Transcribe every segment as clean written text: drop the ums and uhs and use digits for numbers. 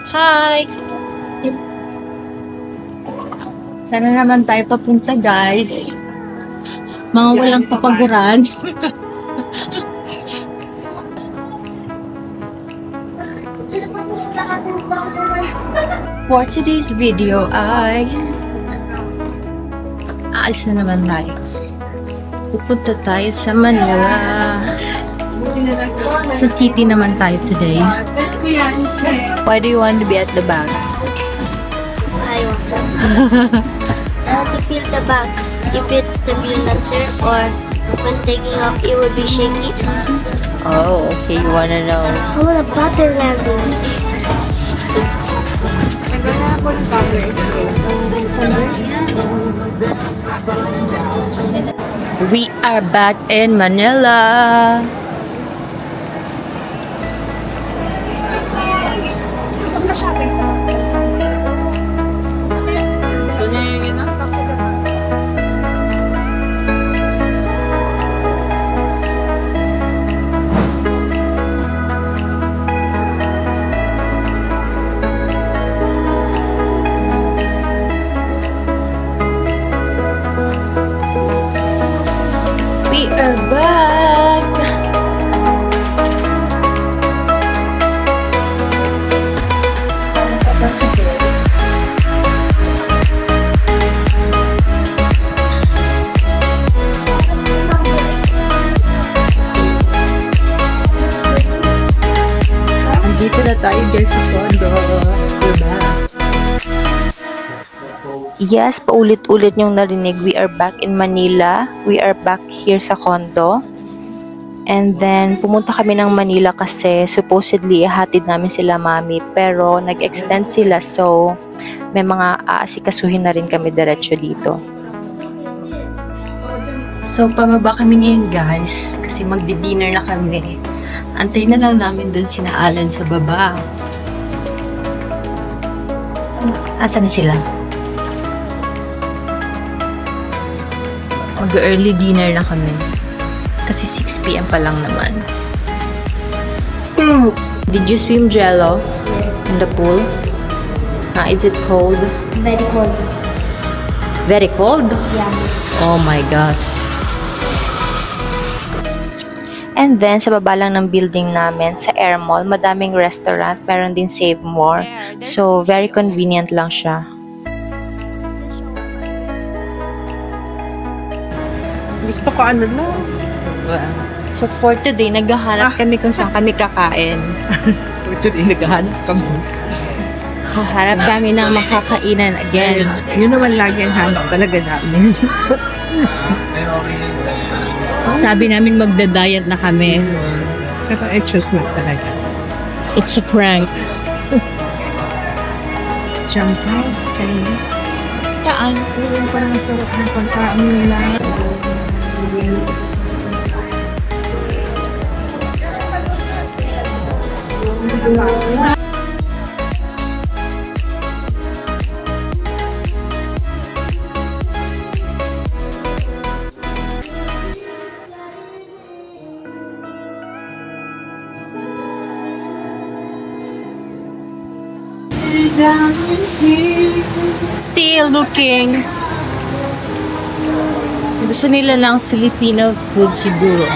Hi! Sana naman tayo papunta, guys. Mga walang kapaguran. For today's video ay aalis na naman tayo. Pupunta tayo sa Manila. Sa city naman tayo today. Why do you want to be at the back? I want to feel the back. If it's the balancer or when taking off, it would be shaky. Oh, okay. You wanna know? I want a butter landing. We are back in Manila. We are back. Andito na tayo guys sa condo. Diba? Yes, paulit-ulit yung narinig. We are back in Manila. We are back here sa condo. And then, pumunta kami ng Manila kasi supposedly ihatid namin sila mami. Pero, nag-extend sila. So, may mga aasikasuhin na rin kami diretso dito. So, pababa kami ngayon guys. Kasi magdi-dinner na kami. Antay na lang namin dun sina Alan sa baba. Asan na sila? Mag-early dinner na kami. Kasi 6 PM pa lang naman. Did you swim Jello? In the pool? Is it cold? Very cold. Very cold? Yeah. Oh my gosh. And then, sa baba lang ng building namin, sa Air Mall, madaming restaurant. Meron din Save More. So, very convenient lang siya. Gusto ko ano na. So, for today, naghahanap kami kung saan kami kakain. For today, naghahanap kami. Hahanap kami ng makakainan again. Yun naman lagi ang hanap talaga namin. Sabi namin magda-diet na kami. Pero choose na talaga. It's a prank. Champais, Chinese. Saan? Yung parang sarap ng pagkain nila. Still looking. Gusto nila ng Filipino food siguro.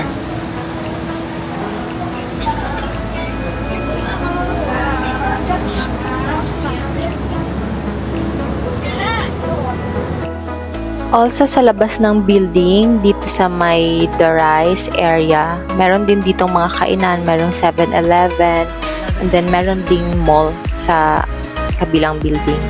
Also sa labas ng building, dito sa may The Rice area, meron din ditong mga kainan. Merong 7-Eleven, and then meron ding mall sa kabilang building.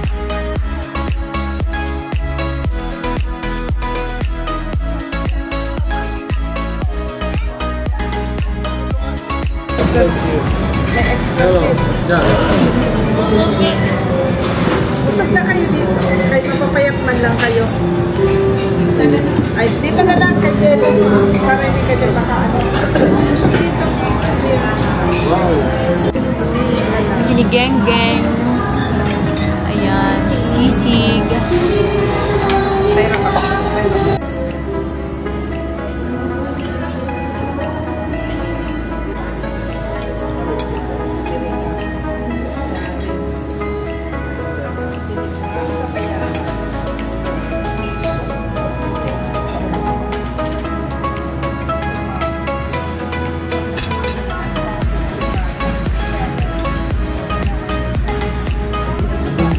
Usap na kayo dito. Kahit mapapayak man lang kayo. Ay, dito na lang kay Jelly. Para hindi ka dyan baka ano. Usap dito. Sinigeng-geng. Ayan. Sisig. Pero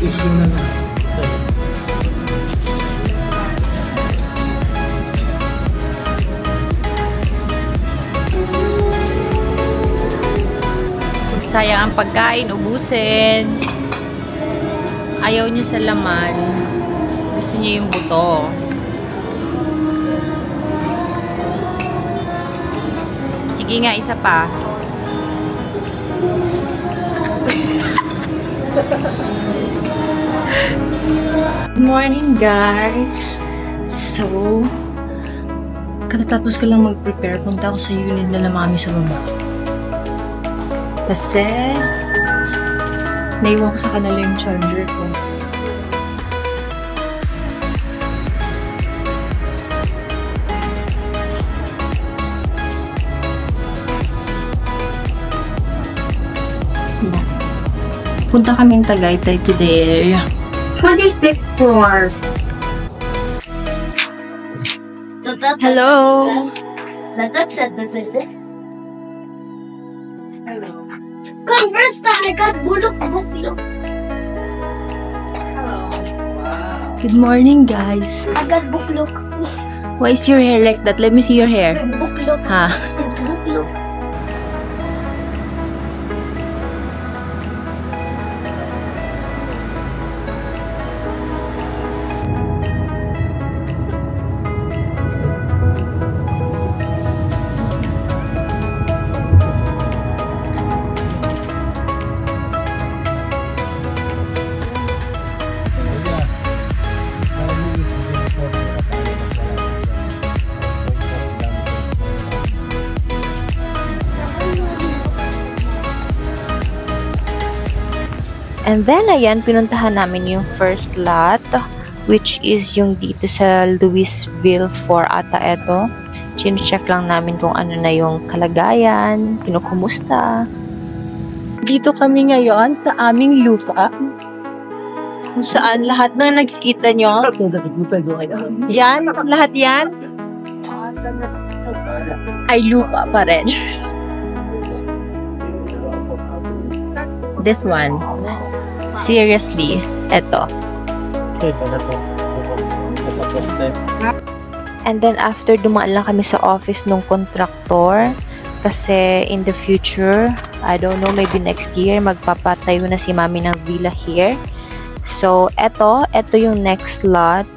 issue na na. Sayang ang pagkain, ubusin. Ayaw niya sa laman. Gusto niya yung buto. Sige nga, isa pa. Good morning, guys. So, katatapos ko lang mag-prepare. Punta ako sa unit na mami sa baba. Kasi, naiwan ko sa kanila yung charger ko. Punta kaming Tagaytay today. What is this for? Hello! Converse I got bulok. Good morning, guys. I got buklok. Why is your hair like that? Let me see your hair. Buklok. Ha? Buklok. And then, ayan, pinuntahan namin yung first lot, which is yung dito sa Louisville 4 ata eto. Chine-check lang namin kung ano na yung kalagayan, kinukumusta. Dito kami ngayon sa aming lupa. Kung saan lahat na nakikita nyo. Yan, lahat yan. Ay lupa pa rin. This one. Seriously, eto. And then after, dumaan lang kami sa office nung contractor kasi in the future, I don't know, maybe next year, magpapatayo na si mami ng villa here. So, eto yung next lot,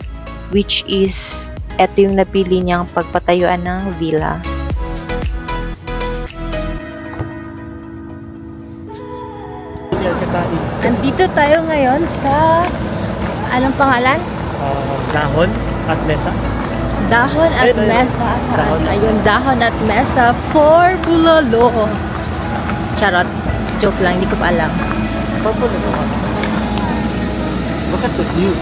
which is, eto yung napili niyang pagpatayuan ng villa. Andito tayo ngayon sa, anong pangalan? Dahon at Mesa. Dahon at Mesa. Ayun, Dahon at Mesa for Bulalo. Charot. Joke lang, hindi ko pa alam. Look at the view.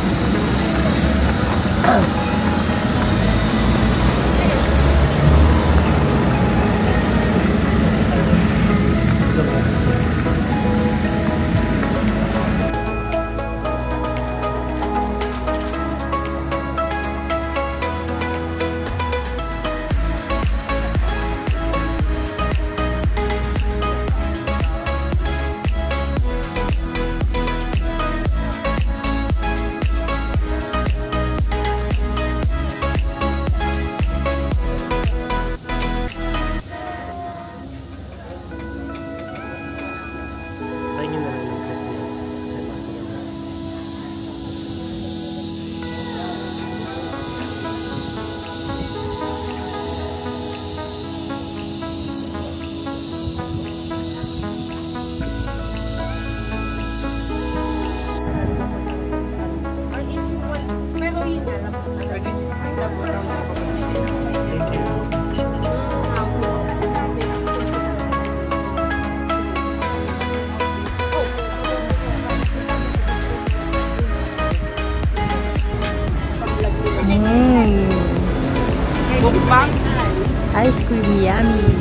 Ice cream yummy.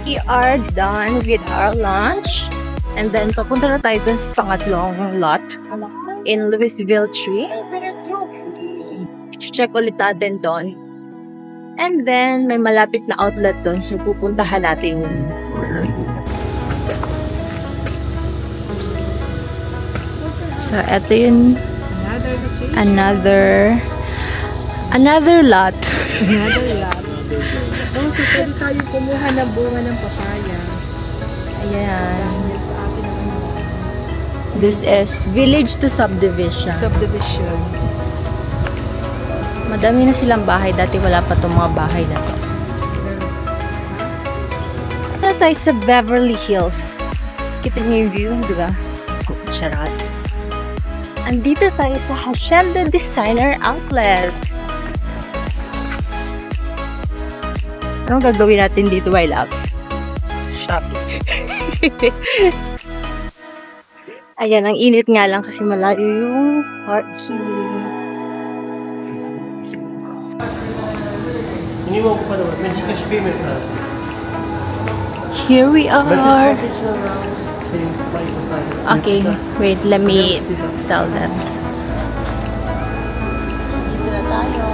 We are done with our lunch. And then, papunta na tayo dun sa pangatlong lot in Louisville 3. I-check ulit natin doon. And then, may malapit na outlet doon. So, pupuntahan natin yun. So, eto yun. Another location. Another lot. Another lot. Oh, so pwede tayo kumuha ng bunga ng papaya. Ayan. Dahil sa atin naman This is village to subdivision. subdivision. Madami na silang bahay. Dati wala pa itong mga bahay na to. Ito tayo sa Beverly Hills. Kita niyo yung view, di ba? Charot. Andito tayo sa Hacienda Designer Outlet. Anong gagawin natin dito, my loves? Shopping. Ayan, ang init nga lang kasi malayo yung parking. Iniwan ko pa naman. May cash payment na. Here we Basta are. sausage na lang. Same price na tayo. Okay, wait, let me tell them. Dito na tayo.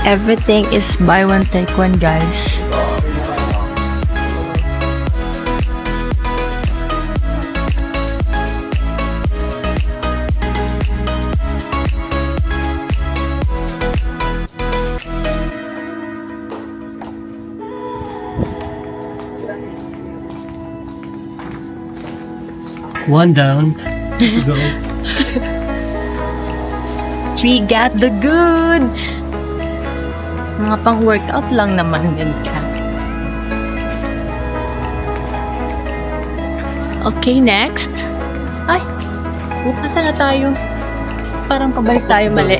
Everything is buy one take one, guys. One down. Go. We got the goods! Mga pang-workout lang naman yun ka. Okay, next. Ay! Bukasan na tayo. Parang pabalik tayo mali.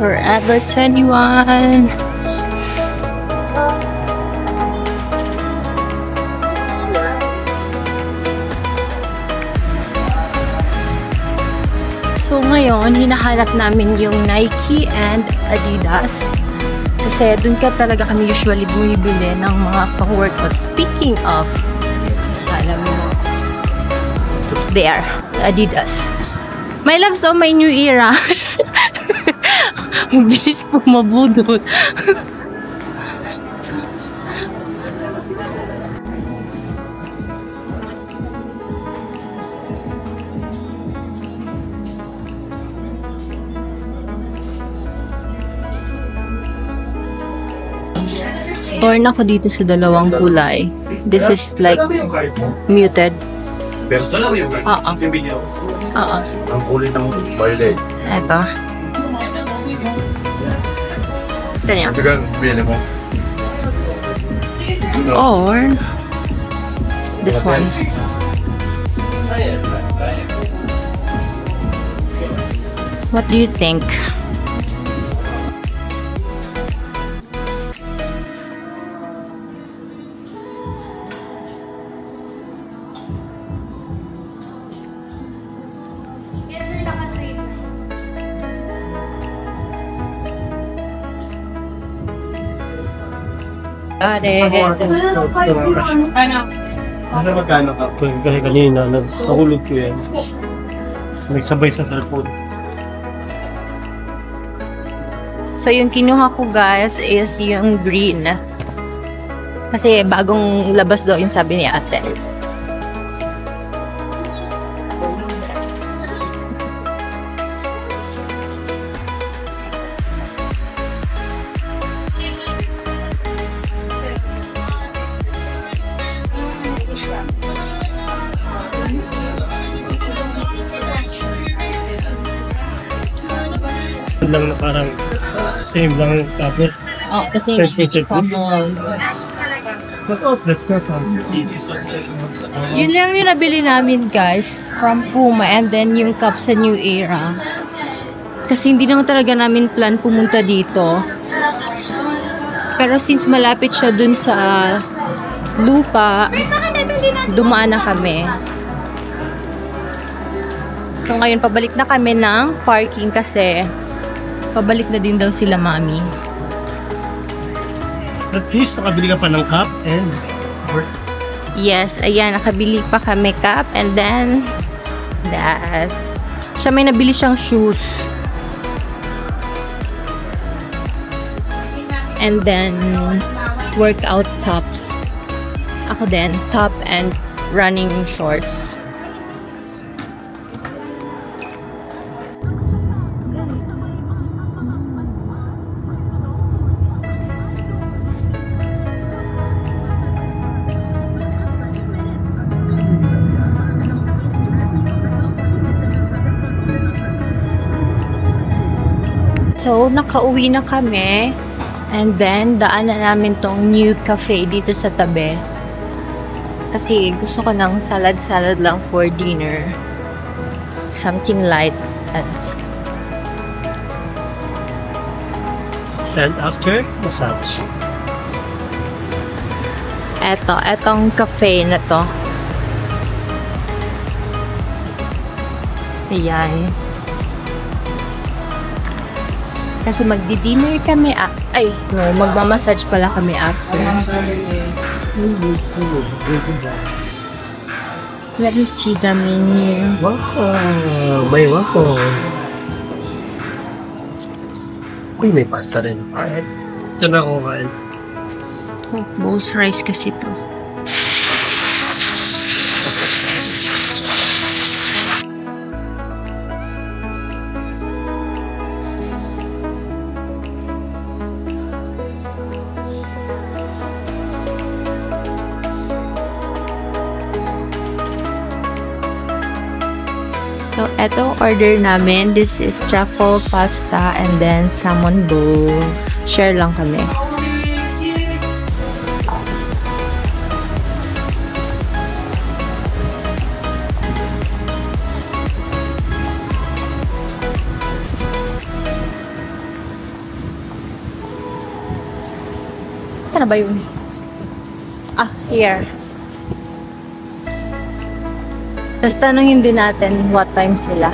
Forever 21. So ngayon, hinahanap namin yung Nike and Adidas. Kasi dun ka talaga kami usually bumibili ng mga pang-workout. Speaking of, alam mo, it's there, Adidas. My loves, oh, may new era. Ang bilis po mabudot. Torn ako dito sa dalawang kulay. This is like muted. Pero alam mo yung video? Oo. Ang kulit ng violet. Ito. Ganyan. Ito ka, bili mo. Or this one. What do you think? Got it. Nasa magkano ka? Kasi kanina, nahulog ko yan. Nagsabay sa cellphone. So, yung kinuha ko guys is yung green. Kasi bagong labas daw yung sabi ni ate. Lang na parang same lang tapos Oh, kasi 30%. yun lang yung nabili namin guys from Puma, and then yung cup sa New Era. Kasi hindi naman talaga namin plan pumunta dito. Pero since malapit siya dun sa lupa, dumaan na kami. So ngayon pabalik na kami ng parking kasi pabalik na din daw sila mami. At least nakabili ka pa ng cup and Yes, ayan, nakabili pa kami cup, and then that. Siya may nabili siyang shoes. And then workout top. Ako din, top and running shorts. So, nakauwi na kami. And then, daan na namin tong new cafe dito sa tabi. Kasi gusto ko ng salad-salad lang for dinner. Something light. and after massage. Etong cafe na to. Ayan. Kasi magdi-dinner kami magmamassage pala kami after. Let me see the menu. Wow! May waffle. Uy, may pasta rin. Ito na ako kain. Bowls rice kasi to. So, eto order namin. This is truffle pasta and then salmon bowl. Share lang kami. Saan na ba yun? Here. Tapos tanongin din natin what time sila.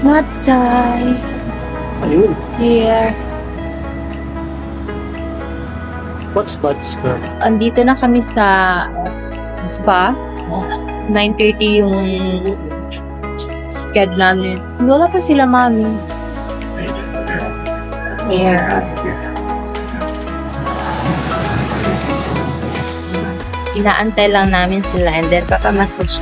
Matsai. Ayun. Here. What's Bud's ka? Andito na kami sa spa. 9:30 yung schedule namin. Wala pa sila, mami. Here. Inaantay lang namin sila and then papamassage